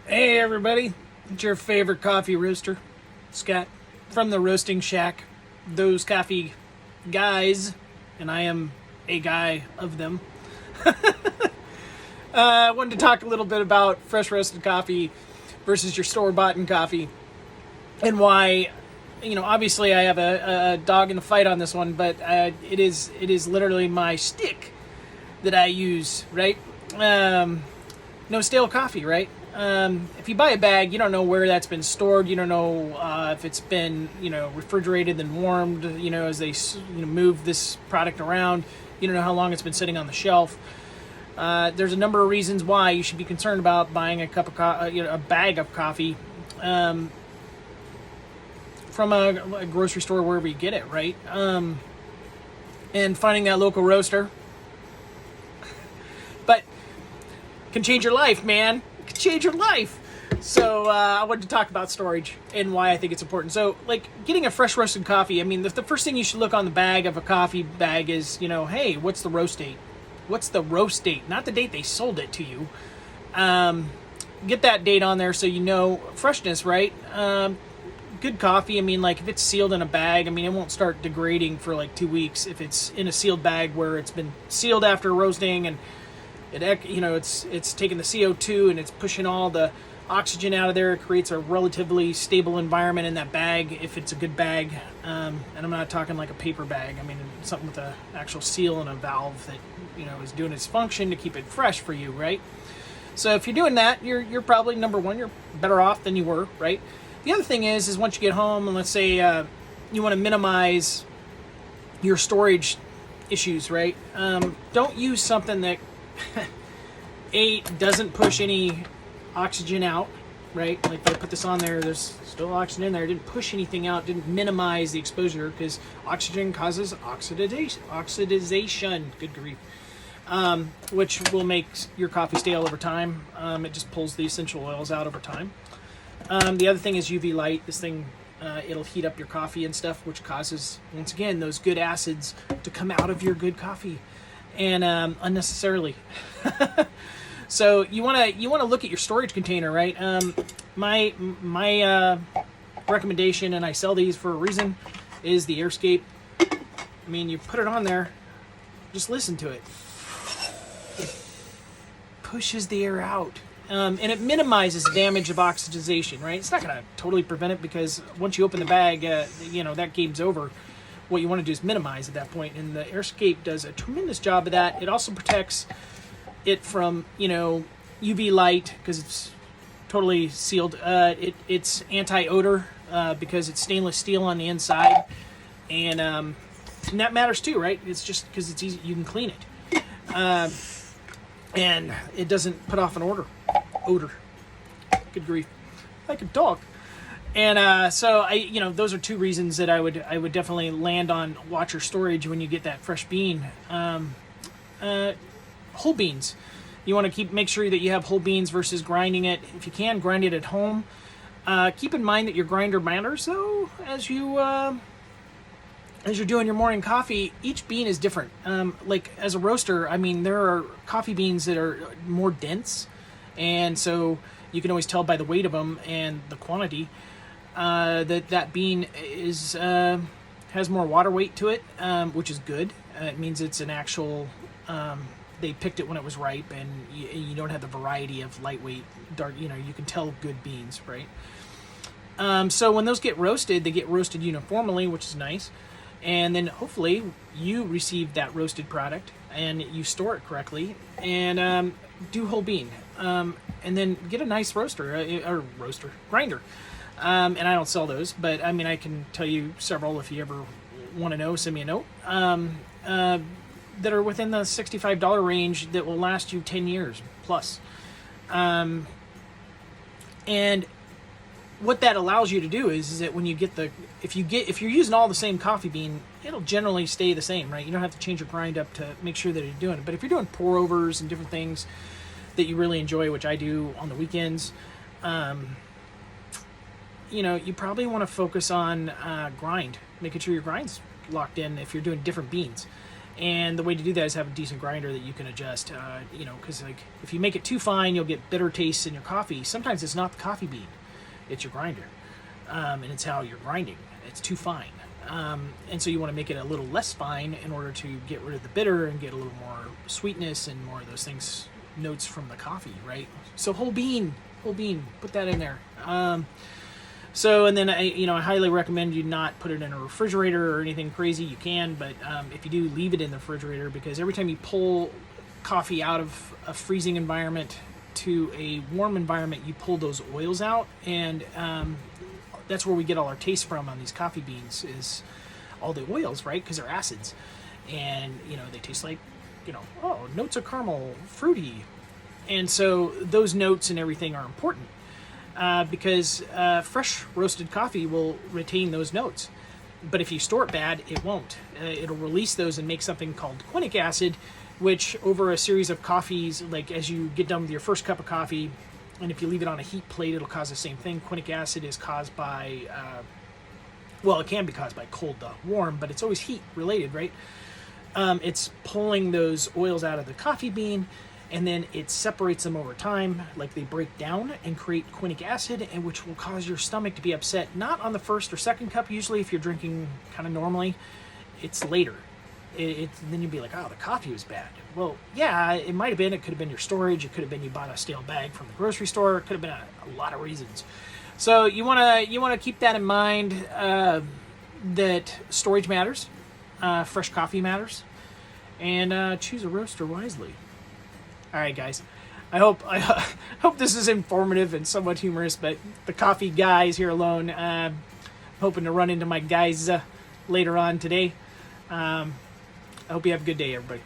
Hey everybody, it's your favorite coffee roaster, Scott, from the Roasting Shack. Those coffee guys, and I am a guy of them. I wanted to talk a little bit about fresh roasted coffee versus your store-bought coffee, and why. Obviously I have a dog in the fight on this one, but it is literally my stick that I use, right? No stale coffee, right? If you buy a bag, you don't know where that's been stored. You don't know if it's been, refrigerated and warmed, as they move this product around. You don't know how long it's been sitting on the shelf. There's a number of reasons why you should be concerned about buying a a bag of coffee from a grocery store, wherever you get it, right? And finding that local roaster, but can change your life, man. It can change your life. So I wanted to talk about storage and why I think it's important. So, getting a fresh roasted coffee, I mean, the first thing you should look on the bag of a coffee bag is, hey, what's the roast date? What's the roast date? Not the date they sold it to you. Get that date on there so you know freshness, right? Good coffee, I mean, if it's sealed in a bag, I mean, it won't start degrading for 2 weeks if it's in a sealed bag where it's been sealed after roasting and it's taking the CO2 and it's pushing all the oxygen out of there. It creates a relatively stable environment in that bag if it's a good bag. And I'm not talking like a paper bag. I mean, something with an actual seal and a valve that is doing its function to keep it fresh for you, right? So if you're doing that, you're probably, number one, you're better off than you were, right? The other thing is once you get home and let's say you want to minimize your storage issues, right? Don't use something that doesn't push any oxygen out, right? Like if I put this on there, there's still oxygen in there. It didn't push anything out, didn't minimize the exposure because oxygen causes oxidation. Good grief. Which will make your coffee stale over time. It just pulls the essential oils out over time. The other thing is UV light. This thing, it'll heat up your coffee and stuff, which causes, once again, those good acids to come out of your good coffee, and unnecessarily. So you want to look at your storage container, right? My recommendation, and I sell these for a reason, is the Airscape. I mean, you put it on there, just listen to it. It pushes the air out. And it minimizes damage of oxidation, right? It's not going to totally prevent it because once you open the bag, that game's over. What you want to do is minimize at that point, and the Airscape does a tremendous job of that. It also protects it from, UV light because it's totally sealed. It's anti-odor because it's stainless steel on the inside, and that matters too, right? It's just because it's easy, you can clean it. And it doesn't put off an odor. Good grief, like a dog. And so those are two reasons that I would definitely land on watch your storage when you get that fresh bean. Whole beans, you want to make sure that you have whole beans versus grinding it. If you can, grind it at home. Keep in mind that your grinder matters though as you're doing your morning coffee. Each bean is different. As a roaster, I mean, there are coffee beans that are more dense, and so you can always tell by the weight of them and the quantity that bean is has more water weight to it, which is good. It means it's an actual. They picked it when it was ripe, and you don't have the variety of lightweight, dark. You can tell good beans, right? So when those get roasted, they get roasted uniformly, which is nice. And then hopefully you receive that roasted product and you store it correctly, and do whole bean. And then get a nice grinder. And I don't sell those, but I mean, I can tell you several if you ever want to know, send me a note. That are within the $65 range that will last you 10 years plus. And what that allows you to do is that when you get if you're using all the same coffee bean, it'll generally stay the same, right? You don't have to change your grind up to make sure that you're doing it. But if you're doing pour overs and different things that you really enjoy, which I do on the weekends, you probably want to focus on grind, making sure your grind's locked in if you're doing different beans. And the way to do that is have a decent grinder that you can adjust. You know, because like if you make it too fine, you'll get bitter tastes in your coffee. Sometimes it's not the coffee bean, it's your grinder, and it's how you're grinding. It's too fine, and so you want to make it a little less fine in order to get rid of the bitter and get a little more sweetness and more of those things, notes from the coffee, right? So whole bean, put that in there. So, and then I highly recommend you not put it in a refrigerator or anything crazy. You can, but if you do, leave it in the refrigerator, because every time you pull coffee out of a freezing environment to a warm environment, you pull those oils out, and that's where we get all our taste from on these coffee beans, is all the oils, right? Because they're acids, and they taste like, notes of caramel, fruity, and so those notes and everything are important. Because fresh roasted coffee will retain those notes. But if you store it bad, it won't. It'll release those and make something called Quinic acid, which over a series of coffees, like as you get done with your first cup of coffee, and if you leave it on a heat plate, it'll cause the same thing. Quinic acid is caused by, it can be caused by cold to warm, but it's always heat related, right? It's pulling those oils out of the coffee bean, and then it separates them over time, like they break down and create Quinic acid, and which will cause your stomach to be upset, not on the first or second cup. Usually if you're drinking kind of normally, it's later. Then you'd be like, oh, the coffee was bad. Well, yeah, it might have been. It could have been your storage. It could have been you bought a stale bag from the grocery store. It could have been a lot of reasons. So you want to keep that in mind, that storage matters, fresh coffee matters, and choose a roaster wisely. All right, guys. I hope this is informative and somewhat humorous, but the coffee guys here alone. Hoping to run into my guys later on today. I hope you have a good day, everybody.